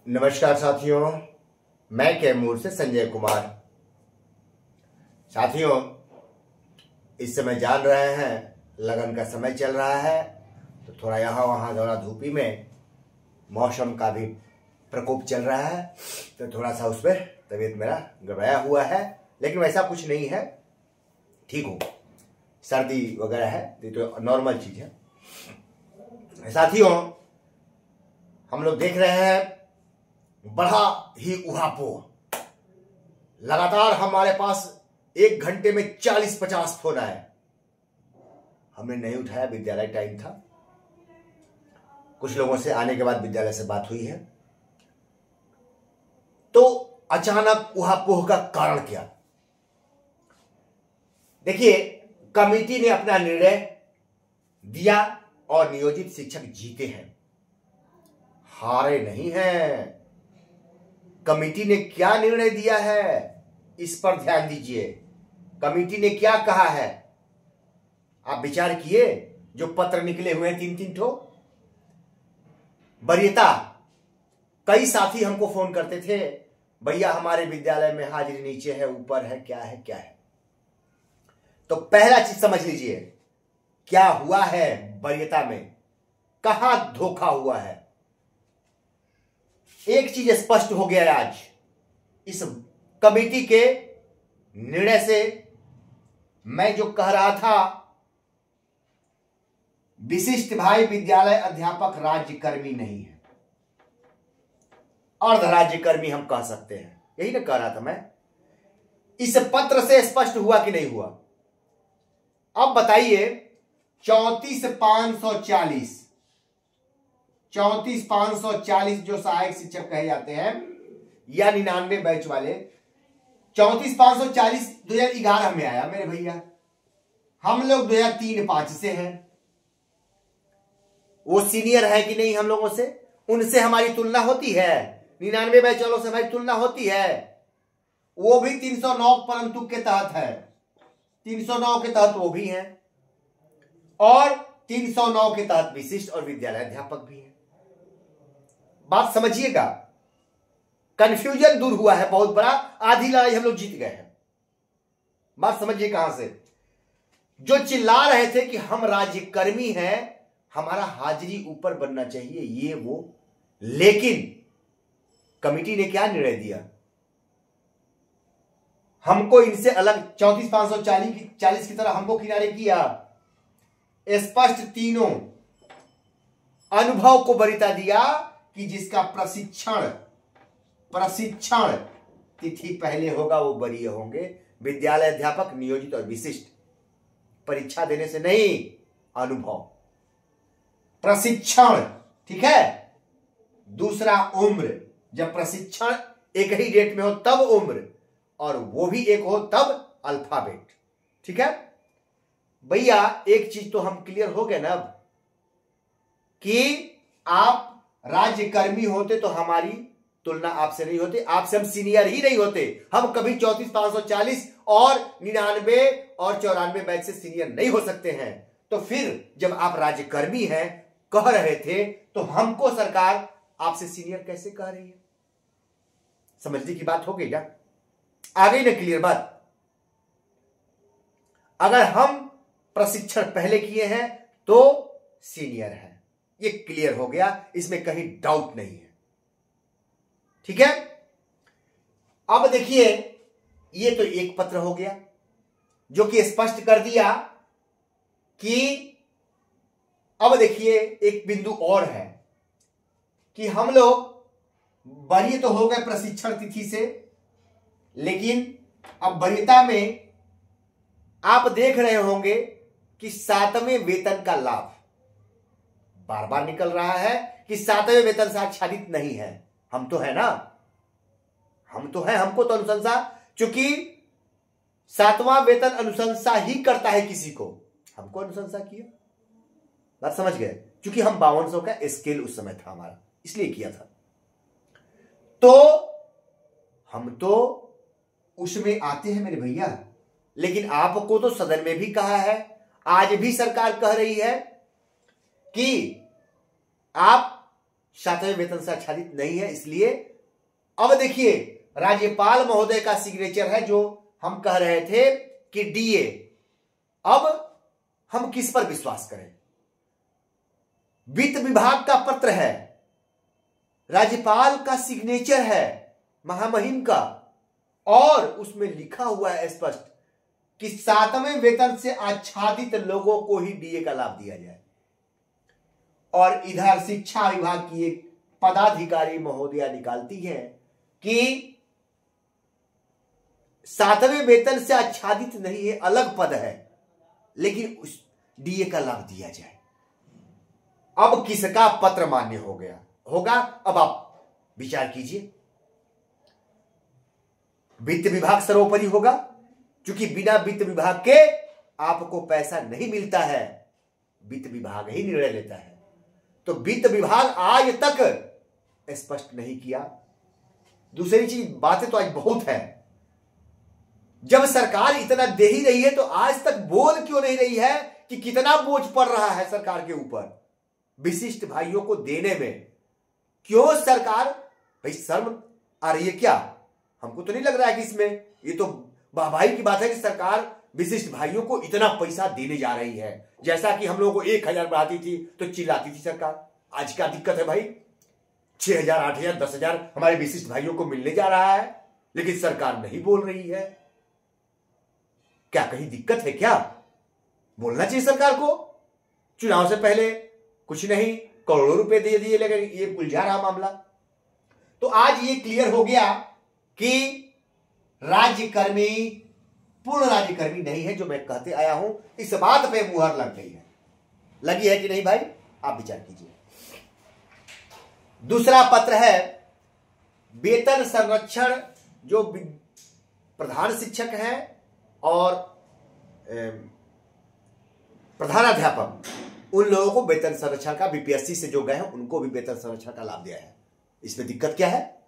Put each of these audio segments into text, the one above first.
नमस्कार साथियों, मैं कैमूर से संजय कुमार। साथियों, इस समय जान रहे हैं लगन का समय चल रहा है, तो थोड़ा यहाँ वहाँ थोड़ा धूपी में मौसम का भी प्रकोप चल रहा है, तो थोड़ा सा उसमें तबीयत मेरा गड़बड़ाया हुआ है, लेकिन वैसा कुछ नहीं है, ठीक हूँ। सर्दी वगैरह है, ये तो नॉर्मल चीज है। साथियों, हम लोग देख रहे हैं बड़ा ही उहापोह। लगातार हमारे पास 1 घंटे में 40-50 फोन आए। हमने नहीं उठाया, विद्यालय टाइम था। कुछ लोगों से आने के बाद विद्यालय से बात हुई है। तो अचानक उहापोह का कारण क्या? देखिए, कमेटी ने अपना निर्णय दिया और नियोजित शिक्षक जीते हैं, हारे नहीं हैं। कमेटी ने क्या निर्णय दिया है, इस पर ध्यान दीजिए। कमेटी ने क्या कहा है, आप विचार किए? जो पत्र निकले हुए हैं 3-3 ठो। वरीयता, कई साथी हमको फोन करते थे, भैया हमारे विद्यालय में हाजिरी नीचे है, ऊपर है, क्या है क्या है। तो पहला चीज समझ लीजिए, क्या हुआ है वरीयता में, कहां धोखा हुआ है। एक चीज स्पष्ट हो गया है आज इस कमेटी के निर्णय से। मैं जो कह रहा था, विशिष्ट भाई विद्यालय अध्यापक राज्यकर्मी नहीं है, अर्ध राज्यकर्मी हम कह सकते हैं, यही ना कह रहा था मैं। इस पत्र से स्पष्ट हुआ कि नहीं हुआ? अब बताइए, 34,540 जो सहायक शिक्षक कहे जाते हैं या 99 बैच वाले, 34,540 2011 में आया मेरे भैया। हम लोग 2003-05 से हैं। वो सीनियर है कि नहीं हम लोगों से? उनसे हमारी तुलना होती है? 99 बैच वालों से हमारी तुलना होती है? वो भी 309 परंतु के तहत है, 309 के तहत वो भी हैं, और 309 के तहत विशिष्ट और विद्यालय अध्यापक भी हैं। बात समझिएगा, कंफ्यूजन दूर हुआ है बहुत बड़ा। आधी लड़ाई हम लोग जीत गए हैं। बात समझिए कहां से। जो चिल्ला रहे थे कि हम राज्यकर्मी हैं, हमारा हाजिरी ऊपर बनना चाहिए, ये वो, लेकिन कमेटी ने क्या निर्णय दिया? हमको इनसे अलग 34,540 की तरह हमको किनारे किया। स्पष्ट तीनों अनुभव को वरीयता दिया कि जिसका प्रशिक्षण तिथि पहले होगा वो वरीय होंगे। विद्यालय अध्यापक नियोजित और विशिष्ट, परीक्षा देने से नहीं, अनुभव, प्रशिक्षण, ठीक है। दूसरा उम्र, जब प्रशिक्षण एक ही डेट में हो तब उम्र, और वो भी एक हो तब अल्फाबेट, ठीक है भैया। एक चीज तो हम क्लियर हो गए ना अब, कि आप राज्यकर्मी होते तो हमारी तुलना आपसे नहीं होती, आपसे हम सीनियर ही नहीं होते। हम कभी 34,540 और 99 और 94 बैच से सीनियर नहीं हो सकते हैं। तो फिर जब आप राज्यकर्मी हैं कह रहे थे, तो हमको सरकार आपसे सीनियर कैसे कह रही है? समझने की बात हो गई क्या? आ गई ना क्लियर बात? अगर हम प्रशिक्षण पहले किए हैं तो सीनियर है, ये क्लियर हो गया, इसमें कहीं डाउट नहीं है, ठीक है। अब देखिए, ये तो एक पत्र हो गया जो कि स्पष्ट कर दिया कि, अब देखिए एक बिंदु और है कि हम लोग वरीय तो हो गए प्रशिक्षण तिथि से, लेकिन अब वरीयता में आप देख रहे होंगे कि 7वें वेतन का लाभ बार बार निकल रहा है कि 7वें वेतन से आच्छादित नहीं है। हम तो है ना, हम तो है, हमको तो अनुशंसा, चूंकि 7वां वेतन अनुशंसा ही करता है किसी को, हमको अनुशंसा किया। बात समझ गए? क्योंकि हम 5200 का स्केल उस समय था हमारा, इसलिए किया था। तो हम तो उसमें आते हैं मेरे भैया, लेकिन आपको तो सदन में भी कहा है, आज भी सरकार कह रही है कि आप 7वें वेतन से आच्छादित नहीं है। इसलिए अब देखिए राज्यपाल महोदय का सिग्नेचर है, जो हम कह रहे थे कि डीए। अब हम किस पर विश्वास करें? वित्त विभाग का पत्र है, राज्यपाल का सिग्नेचर है महामहिम का, और उसमें लिखा हुआ है स्पष्ट कि 7वें वेतन से आच्छादित लोगों को ही डीए का लाभ दिया जाए। और इधर शिक्षा विभाग की एक पदाधिकारी महोदया निकालती है कि 7वें वेतन से आच्छादित नहीं है, अलग पद है, लेकिन उस डीए का लाभ दिया जाए। अब किसका पत्र मान्य हो गया होगा? अब आप विचार कीजिए। वित्त विभाग सर्वोपरि होगा, क्योंकि बिना वित्त विभाग के आपको पैसा नहीं मिलता है, वित्त विभाग ही निर्णय लेता है। तो वित्त विभाग आज तक स्पष्ट नहीं किया। दूसरी चीज, बातें तो आज बहुत है, जब सरकार इतना दे ही रही है तो आज तक बोल क्यों नहीं रही है कि कितना बोझ पड़ रहा है सरकार के ऊपर विशिष्ट भाइयों को देने में? क्यों सरकार, भाई शर्म आ रही है क्या? हमको तो नहीं लग रहा है कि इसमें, ये तो वाहवाही की बात है कि सरकार विशिष्ट भाइयों को इतना पैसा देने जा रही है। जैसा कि हम लोगों को 1000 बढ़ाती थी तो चिल्लाती थी सरकार। आज क्या दिक्कत है भाई? 6000, 8000, 10000 हमारे विशिष्ट भाइयों को मिलने जा रहा है, लेकिन सरकार नहीं बोल रही है। क्या कहीं दिक्कत है क्या? बोलना चाहिए सरकार को। चुनाव से पहले कुछ नहीं, करोड़ों रुपए दे दिए, लेकिन ये उलझा रहा मामला। तो आज ये क्लियर हो गया कि राज्यकर्मी पूर्ण राज्यकर्मी नहीं है, जो मैं कहते आया हूं। इस बात पे मुहर लग गई है, लगी है कि नहीं भाई? आप विचार कीजिए। दूसरा पत्र है वेतन संरक्षण, जो प्रधान शिक्षक हैं और प्रधानाध्यापक, उन लोगों को वेतन संरक्षण का, बीपीएससी से जो गए हैं उनको भी वेतन संरक्षण का लाभ दिया है। इसमें दिक्कत क्या है?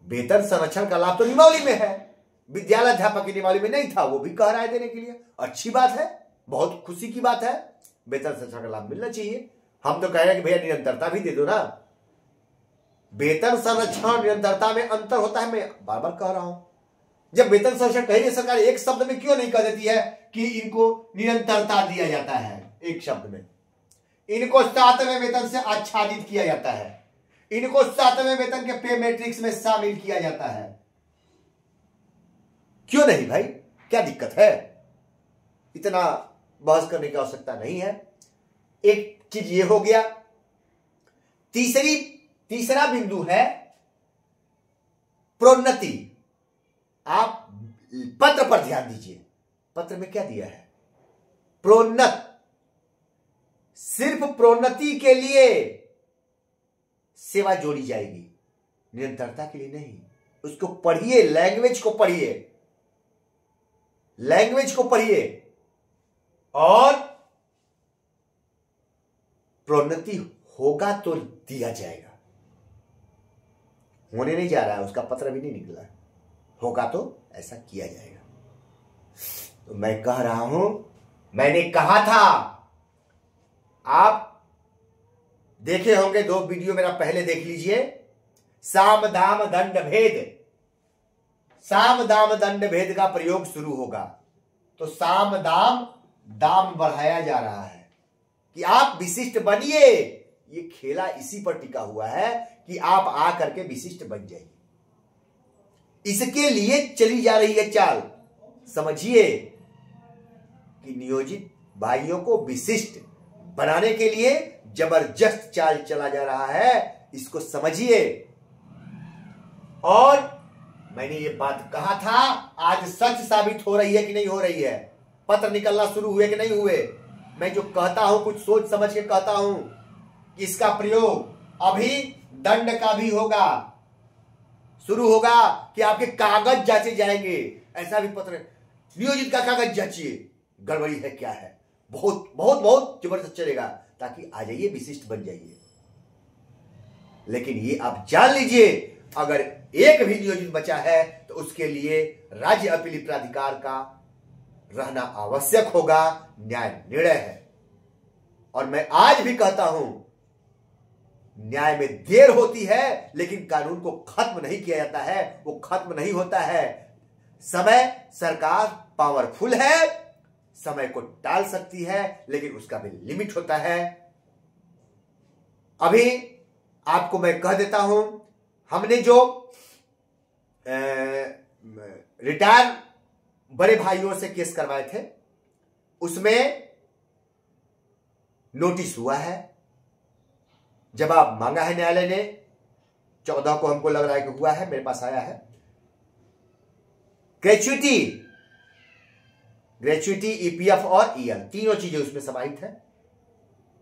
वेतन संरक्षण का लाभ तो नियमावली में है, विद्यालय अध्यापक की नियमावली में नहीं था, वो भी कह रहा है देने के लिए। अच्छी बात है, बहुत खुशी की बात है, वेतन संरक्षण का लाभ मिलना चाहिए। हम तो कह रहे हैं कि भैया निरंतरता भी दे दो ना। वेतन संरक्षण निरंतरता में अंतर होता है, मैं बार बार कह रहा हूं। जब वेतन संरक्षण कहेगी सरकार, एक शब्द में क्यों नहीं कह देती है कि इनको निरंतरता दिया जाता है? एक शब्द में इनको 7वें वेतन से आच्छादित किया जाता है, इनको 7वें वेतन के पे मैट्रिक्स में शामिल किया जाता है। क्यों नहीं भाई? क्या दिक्कत है? इतना बहस करने की आवश्यकता नहीं है। एक चीज ये हो गया। तीसरा बिंदु है प्रोन्नति। आप पत्र पर ध्यान दीजिए, पत्र में क्या दिया है? प्रोन्नत, सिर्फ प्रोन्नति के लिए सेवा जोड़ी जाएगी, निरंतरता के लिए नहीं। उसको पढ़िए, लैंग्वेज को पढ़िए, लैंग्वेज को पढ़िए। और प्रोन्नति होगा तो दिया जाएगा, होने नहीं जा रहा है, उसका पत्र भी नहीं निकला है, होगा तो ऐसा किया जाएगा। तो मैं कह रहा हूं, मैंने कहा था, आप देखे होंगे 2 वीडियो मेरा पहले देख लीजिए। साम दाम दंड भेद, साम दाम दंड भेद का प्रयोग शुरू होगा। तो साम दाम, दाम बढ़ाया जा रहा है कि आप विशिष्ट बनिए। ये खेला इसी पर टिका हुआ है कि आप आकर के विशिष्ट बन जाइए। इसके लिए चली जा रही है चाल। समझिए कि नियोजित भाइयों को विशिष्ट बनाने के लिए जबरदस्त चाल चला जा रहा है, इसको समझिए। और मैंने ये बात कहा था, आज सच साबित हो रही है कि नहीं हो रही है? पत्र निकलना शुरू हुए कि नहीं हुए? मैं जो कहता हूं कुछ सोच समझ के कहता हूं। इसका प्रयोग अभी दंड का भी होगा, शुरू होगा कि आपके कागज जांचे जाएंगे। ऐसा भी पत्र, नियोजित का कागज जांचिए, गड़बड़ी है क्या है? बहुत बहुत बहुत जबरदस्त चलेगा, ताकि आ जाइए, विशिष्ट बन जाइए। लेकिन ये आप जान लीजिए, अगर एक भी नियोजित बचा है तो उसके लिए राज्य अपील प्राधिकार का रहना आवश्यक होगा, न्याय निर्णय है। और मैं आज भी कहता हूं न्याय में देर होती है, लेकिन कानून को खत्म नहीं किया जाता है, वो खत्म नहीं होता है। समय, सरकार पावरफुल है, समय को टाल सकती है, लेकिन उसका भी लिमिट होता है। अभी आपको मैं कह देता हूं, हमने जो रिटायर बड़े भाइयों से केस करवाए थे, उसमें नोटिस हुआ है, जवाब मांगा है न्यायालय ने। 14 को हमको लग रहा है कि हुआ है, मेरे पास आया है। ग्रेच्युटी, ईपीएफ और ईएल, तीनों चीजें उसमें समाहित है।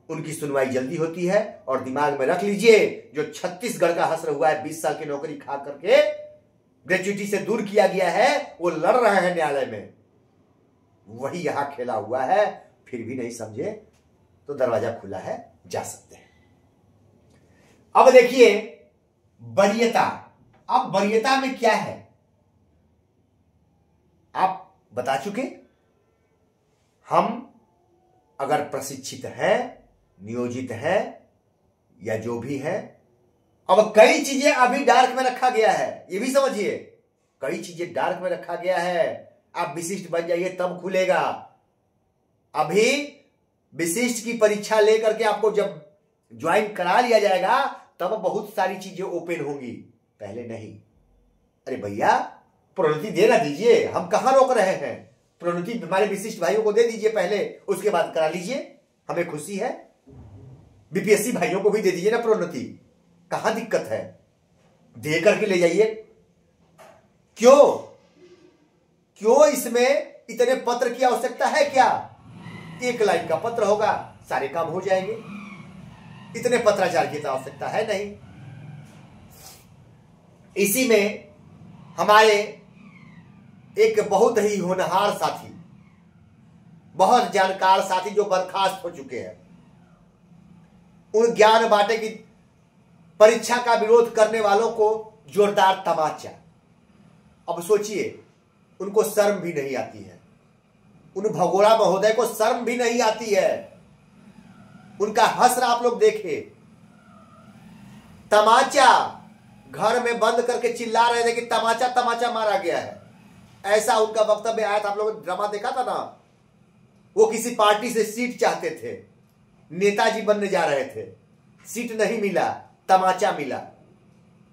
उनकी सुनवाई जल्दी होती है। और दिमाग में रख लीजिए, जो छत्तीसगढ़ का हसर हुआ है, 20 साल की नौकरी खा करके ग्रेच्युटी से दूर किया गया है, वो लड़ रहे हैं न्यायालय में, वही यहां खेला हुआ है। फिर भी नहीं समझे तो दरवाजा खुला है, जा सकते हैं। अब देखिए वरीयता। अब वरीयता में क्या है आप बता चुके। हम अगर प्रशिक्षित हैं, नियोजित हैं या जो भी है, अब कई चीजें अभी डार्क में रखा गया है, ये भी समझिए, कई चीजें डार्क में रखा गया है। आप विशिष्ट बन जाइए तब खुलेगा। अभी विशिष्ट की परीक्षा लेकर के आपको जब ज्वाइन करा लिया जाएगा तब बहुत सारी चीजें ओपन होंगी, पहले नहीं। अरे भैया प्रोन्नति देना दीजिए, हम कहां रोक रहे हैं। प्रोन्नति हमारे विशिष्ट भाइयों को दे दीजिए पहले, उसके बाद करा लीजिए, हमें खुशी है। बीपीएससी भाइयों को भी दे दीजिए ना प्रोन्नति, कहां दिक्कत है, दे करके ले जाइए। क्यों इसमें इतने पत्र की आवश्यकता है क्या? एक लाइन का पत्र होगा, सारे काम हो जाएंगे। इतने पत्राचार की तो आवश्यकता है नहीं। इसी में हमारे एक बहुत ही होनहार साथी, बहुत जानकार साथी जो बर्खास्त हो चुके हैं, उन ज्ञान बांटे की परीक्षा का विरोध करने वालों को जोरदार तमाचा। अब सोचिए, उनको शर्म भी नहीं आती है, उन भगोड़ा महोदय को शर्म भी नहीं आती है। उनका हश्र आप लोग देखे, तमाचा, घर में बंद करके चिल्ला रहे थे कि तमाचा तमाचा मारा गया है, ऐसा उनका वक्तव्य आया था। आप लोगों ने ड्रामा देखा था ना, वो किसी पार्टी से सीट चाहते थे, नेताजी बनने जा रहे थे, सीट नहीं मिला, तमाचा मिला,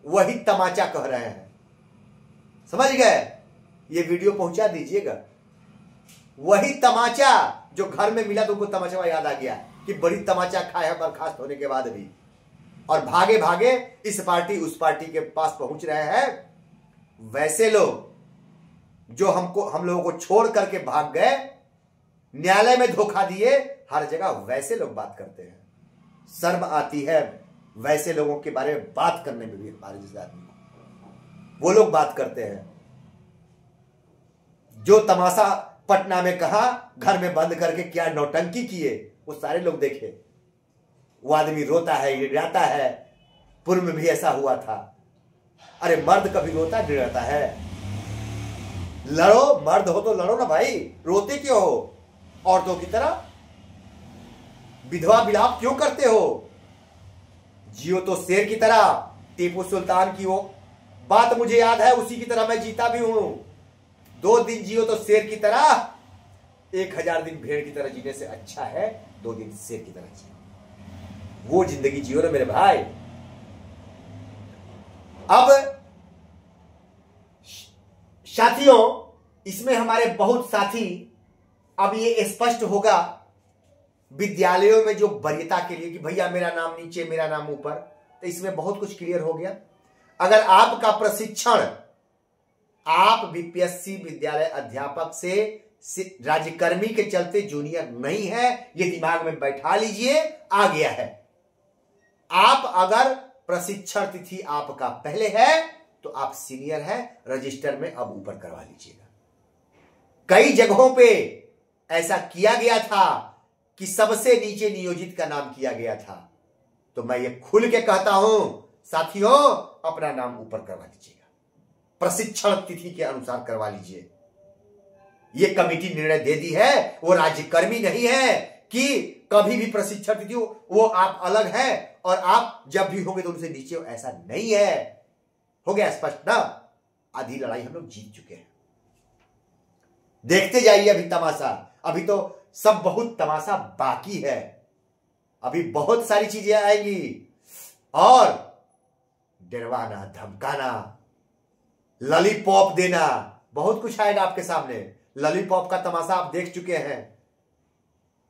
वही तमाचा कह रहे हैं। समझ गए? ये वीडियो पहुंचा दीजिएगा। वही तमाचा जो घर में मिला तो उनको तमाचा याद आ गया कि बड़ी तमाचा खाया बर्खास्त होने के बाद भी, और भागे भागे इस पार्टी उस पार्टी के पास पहुंच रहे हैं। वैसे लोग जो हम लोगों को छोड़ करके भाग गए, न्यायालय में धोखा दिए, हर जगह वैसे लोग बात करते हैं। शर्म आती है वैसे लोगों के बारे में बात करने में भी। हमारे जैसे आदमी वो लोग बात करते हैं जो तमाशा पटना में कहा, घर में बंद करके क्या नौटंकी किए, वो सारे लोग देखे। वो आदमी रोता है, गिड़ाता है। पूर्व में भी ऐसा हुआ था। अरे मर्द कभी रोता गिड़ाता है? लड़ो, मर्द हो तो लड़ो ना भाई, रोते क्यों हो? औरतों की तरह विधवा विलाप क्यों करते हो? जियो तो शेर की तरह। टीपू सुल्तान की वो बात मुझे याद है, उसी की तरह मैं जीता भी हूं। 2 दिन जियो तो शेर की तरह, 1000 दिन भेड़ की तरह जीने से अच्छा है 2 दिन शेर की तरह जियो। वो जिंदगी जियो ना मेरे भाई। अब साथियों, इसमें हमारे बहुत साथी, अब ये स्पष्ट होगा विद्यालयों में जो वरीयता के लिए कि भैया मेरा नाम नीचे मेरा नाम ऊपर, तो इसमें बहुत कुछ क्लियर हो गया। अगर आपका प्रशिक्षण आप बीपीएससी विद्यालय अध्यापक से राज्यकर्मी के चलते जूनियर नहीं है, ये दिमाग में बैठा लीजिए, आ गया है। आप अगर प्रशिक्षण तिथि आपका पहले है तो आप सीनियर है, रजिस्टर में अब ऊपर करवा लीजिएगा। कई जगहों पे ऐसा किया गया था कि सबसे नीचे नियोजित का नाम किया गया था। तो मैं ये खुल के कहता हूं साथियों, अपना नाम ऊपर करवा लीजिएगा, प्रशिक्षण तिथि के अनुसार करवा लीजिए। ये कमेटी निर्णय दे दी है, वो राज्यकर्मी नहीं है कि कभी भी प्रशिक्षण तिथि, वो आप अलग है और आप जब भी होंगे तो उनसे नीचे हो, ऐसा नहीं है। हो गया स्पष्ट ना? आधी लड़ाई हम लोग जीत चुके हैं। देखते जाइए अभी तमाशा, अभी तो सब बहुत तमाशा बाकी है। अभी बहुत सारी चीजें आएंगी और डरवाना, धमकाना, लॉलीपॉप देना, बहुत कुछ आएगा आपके सामने। लॉलीपॉप का तमाशा आप देख चुके हैं,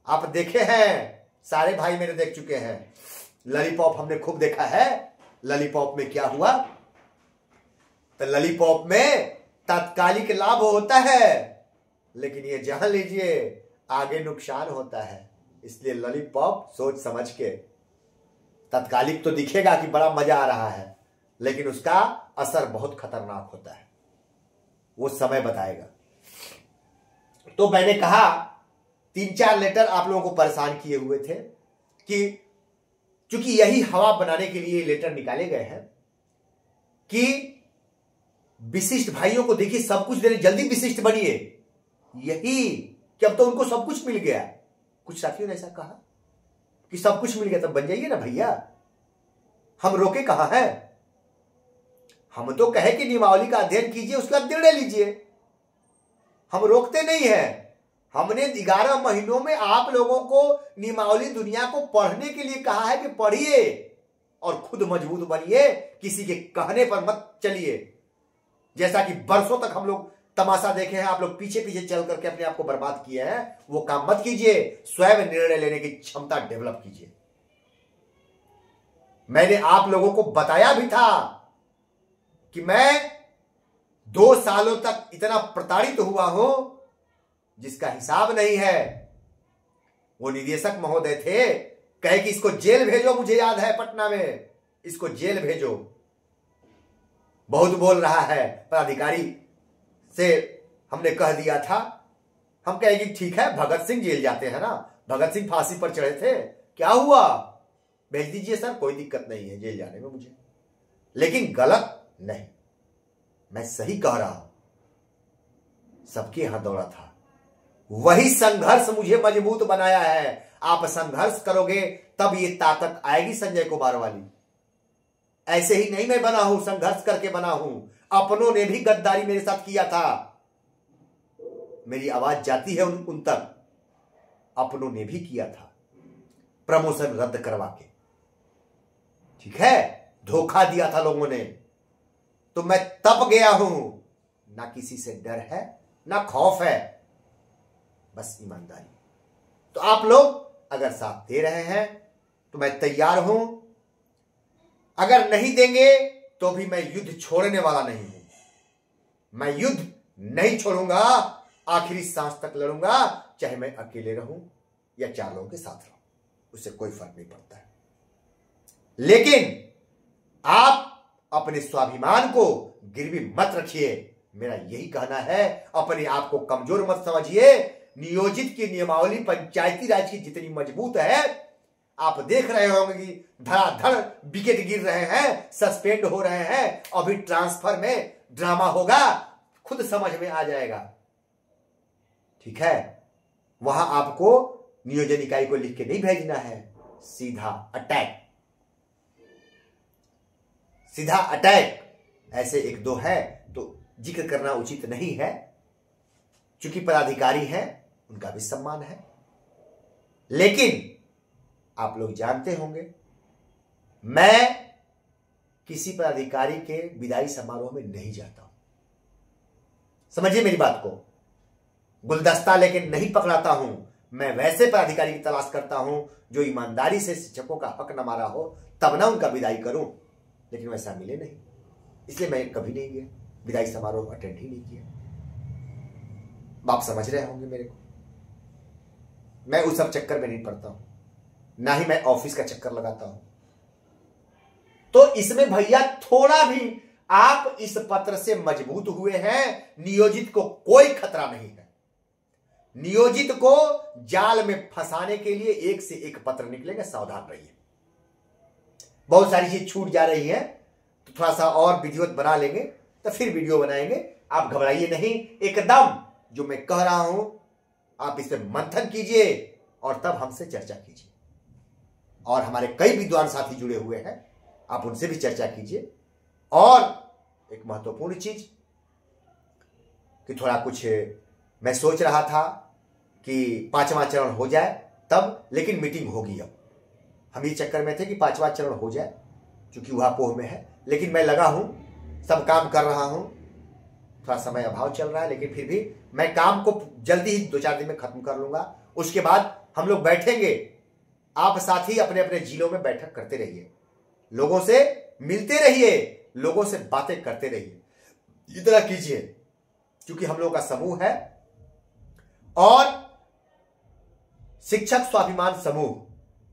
आप देखे हैं, सारे भाई मेरे देख चुके हैं। लॉलीपॉप हमने खूब देखा है। लॉलीपॉप में क्या हुआ? तो लॉलीपॉप में तात्कालिक लाभ होता है, लेकिन ये जान लीजिए आगे नुकसान होता है। इसलिए लॉलीपॉप सोच समझ के। तात्कालिक तो दिखेगा कि बड़ा मजा आ रहा है, लेकिन उसका असर बहुत खतरनाक होता है, वो समय बताएगा। तो मैंने कहा 3-4 लेटर आप लोगों को परेशान किए हुए थे कि चूंकि यही हवा बनाने के लिए लेटर निकाले गए हैं कि विशिष्ट भाइयों को देखिए सब कुछ दे रहे, जल्दी विशिष्ट बनिए। यही कि अब तो उनको सब कुछ मिल गया। कुछ साथियों ने ऐसा कहा कि सब कुछ मिल गया, तब बन जाइए ना भैया, हम रोके कहां हैं? हम तो कहे कि नियमावली का अध्ययन कीजिए, उसके बाद निर्णय लीजिए। हम रोकते नहीं हैं। हमने 11 महीनों में आप लोगों को नियमावली दुनिया को पढ़ने के लिए कहा है कि पढ़िए और खुद मजबूत बनिए, किसी के कहने पर मत चलिए। जैसा कि बरसों तक हम लोग तमाशा देखे हैं, आप लोग पीछे पीछे चल करके अपने आप को बर्बाद किए हैं, वो काम मत कीजिए। स्वयं निर्णय लेने की क्षमता डेवलप कीजिए। मैंने आप लोगों को बताया भी था कि मैं 2 सालों तक इतना प्रताड़ित हुआ हूं जिसका हिसाब नहीं है। वो निदेशक महोदय थे, कहे कि इसको जेल भेजो, मुझे याद है पटना में, इसको जेल भेजो। बहुत बोल रहा है, पदाधिकारी से हमने कह दिया था। हम कहे कि ठीक है, भगत सिंह जेल जाते हैं ना, भगत सिंह फांसी पर चढ़े थे, क्या हुआ, भेज दीजिए सर, कोई दिक्कत नहीं है जेल जाने में मुझे। लेकिन गलत नहीं, मैं सही कह रहा हूं। सबके यहां दौड़ा था, वही संघर्ष मुझे मजबूत बनाया है। आप संघर्ष करोगे तब ये ताकत आएगी संजय कुमार वाली। ऐसे ही नहीं मैं बना हूं, संघर्ष करके बना हूं। अपनों ने भी गद्दारी मेरे साथ किया था, मेरी आवाज जाती है उन तक। अपनों ने भी किया था, प्रमोशन रद्द करवा के, ठीक है, धोखा दिया था लोगों ने। तो मैं तप गया हूं, ना किसी से डर है ना खौफ है, बस ईमानदारी। तो आप लोग अगर साथ दे रहे हैं तो मैं तैयार हूं, अगर नहीं देंगे तो भी मैं युद्ध छोड़ने वाला नहीं हूं। मैं युद्ध नहीं छोड़ूंगा, आखिरी सांस तक लड़ूंगा, चाहे मैं अकेले रहूं या 4 लोगों के साथ रहूं, उससे कोई फर्क नहीं पड़ता है। लेकिन आप अपने स्वाभिमान को गिरवी मत रखिए, मेरा यही कहना है। अपने आप को कमजोर मत समझिए। नियोजित की नियमावली पंचायती राज की जितनी मजबूत है, आप देख रहे होंगे कि धड़ाधड़ विकेट गिर रहे हैं, सस्पेंड हो रहे हैं, अभी ट्रांसफर में ड्रामा होगा, खुद समझ में आ जाएगा, ठीक है। वहां आपको नियोजन इकाई को लिख के नहीं भेजना है, सीधा अटैक, सीधा अटैक। ऐसे 1-2 है तो जिक्र करना उचित नहीं है, चूंकि पदाधिकारी हैं, उनका भी सम्मान है। लेकिन आप लोग जानते होंगे, मैं किसी पदाधिकारी के विदाई समारोह में नहीं जाता हूं, समझिए मेरी बात को। गुलदस्ता लेके नहीं पकड़ाता हूं, मैं वैसे पदाधिकारी की तलाश करता हूं जो ईमानदारी से शिक्षकों का हक न मारा हो, तब ना उनका विदाई करूं। लेकिन वैसा मिले नहीं, इसलिए मैं कभी नहीं गया, विदाई समारोह अटेंड ही नहीं किया। आप समझ रहे होंगे मेरे को, मैं उस सब चक्कर में नहीं पड़ता हूं, ना ही मैं ऑफिस का चक्कर लगाता हूं। तो इसमें भैया थोड़ा भी आप इस पत्र से मजबूत हुए हैं, नियोजित को कोई खतरा नहीं है। नियोजित को जाल में फंसाने के लिए एक से एक पत्र निकलेंगे, सावधान रहिए। बहुत सारी चीज छूट जा रही है, तो थोड़ा सा और विधिवत बना लेंगे, तो फिर वीडियो बनाएंगे। आप घबराइए नहीं, एकदम जो मैं कह रहा हूं आप इस पर मंथन कीजिए और तब हमसे चर्चा कीजिए। और हमारे कई विद्वान साथी जुड़े हुए हैं, आप उनसे भी चर्चा कीजिए। और एक महत्वपूर्ण चीज कि थोड़ा कुछ मैं सोच रहा था कि 5वां चरण हो जाए तब, लेकिन मीटिंग होगी। अब हम ये चक्कर में थे कि 5वां चरण हो जाए, क्योंकि वह पोह में है, लेकिन मैं लगा हूं, सब काम कर रहा हूं, थोड़ा समय अभाव चल रहा है, लेकिन फिर भी मैं काम को जल्दी ही 2-4 दिन में खत्म कर लूंगा। उसके बाद हम लोग बैठेंगे, आप साथी अपने अपने जिलों में बैठक करते रहिए, लोगों से मिलते रहिए, लोगों से बातें करते रहिए, इतना कीजिए, क्योंकि हम लोगों का समूह है। और शिक्षक स्वाभिमान समूह,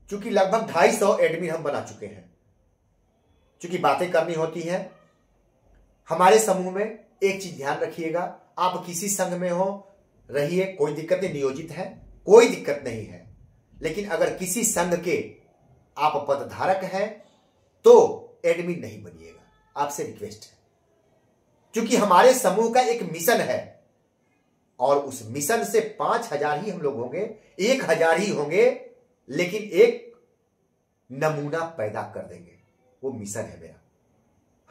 क्योंकि लगभग 250 एडमिन हम बना चुके हैं, क्योंकि बातें करनी होती है हमारे समूह में। एक चीज ध्यान रखिएगा, आप किसी संघ में हो रहिए, कोई दिक्कत नहीं, नियोजित है, कोई दिक्कत नहीं है, लेकिन अगर किसी संघ के आप पदधारक हैं तो एडमिन नहीं बनिएगा, आपसे रिक्वेस्ट है। क्योंकि हमारे समूह का एक मिशन है और उस मिशन से 5000 ही हम लोग होंगे, 1000 ही होंगे, लेकिन एक नमूना पैदा कर देंगे। वो मिशन है मेरा।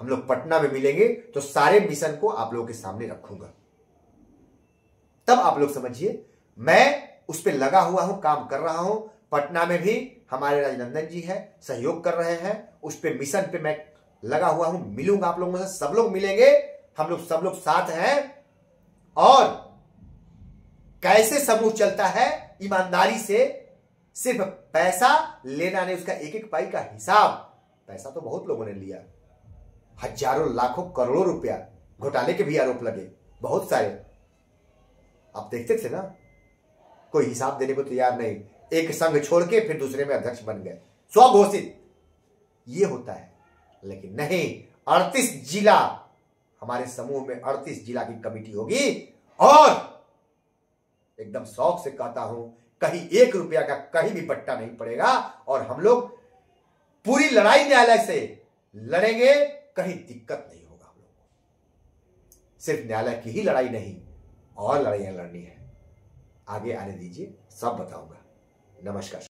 हम लोग पटना में मिलेंगे तो सारे मिशन को आप लोगों के सामने रखूंगा, तब आप लोग समझिए मैं उस पर लगा हुआ हूं, काम कर रहा हूं। पटना में भी हमारे राजनंदन जी हैं, सहयोग कर रहे हैं, उस पे मिशन पे मैं लगा हुआ हूं। मिलूंगा आप लोगों से, सब लोग मिलेंगे, हम लोग सब लोग साथ हैं। और कैसे समूह चलता है ईमानदारी से, सिर्फ पैसा लेना नहीं, उसका एक एक पाई का हिसाब। पैसा तो बहुत लोगों ने लिया, हजारों लाखों करोड़ों रुपया, घोटाले के भी आरोप लगे बहुत सारे, आप देखते थे ना, कोई हिसाब देने को तैयार नहीं, एक संघ छोड़ के फिर दूसरे में अध्यक्ष बन गए, स्वघोषित। ये होता है, लेकिन नहीं, 38 जिला, हमारे समूह में 38 जिला की कमेटी होगी। और एकदम शौक से कहता हूं, कहीं 1 रुपया का कहीं भी बट्टा नहीं पड़ेगा। और हम लोग पूरी लड़ाई न्यायालय से लड़ेंगे, कहीं दिक्कत नहीं होगा हम लोग को। सिर्फ न्यायालय की ही लड़ाई नहीं, और लड़ाइयां लड़नी है। आगे आने दीजिए, सब बताऊंगा। नमस्कार।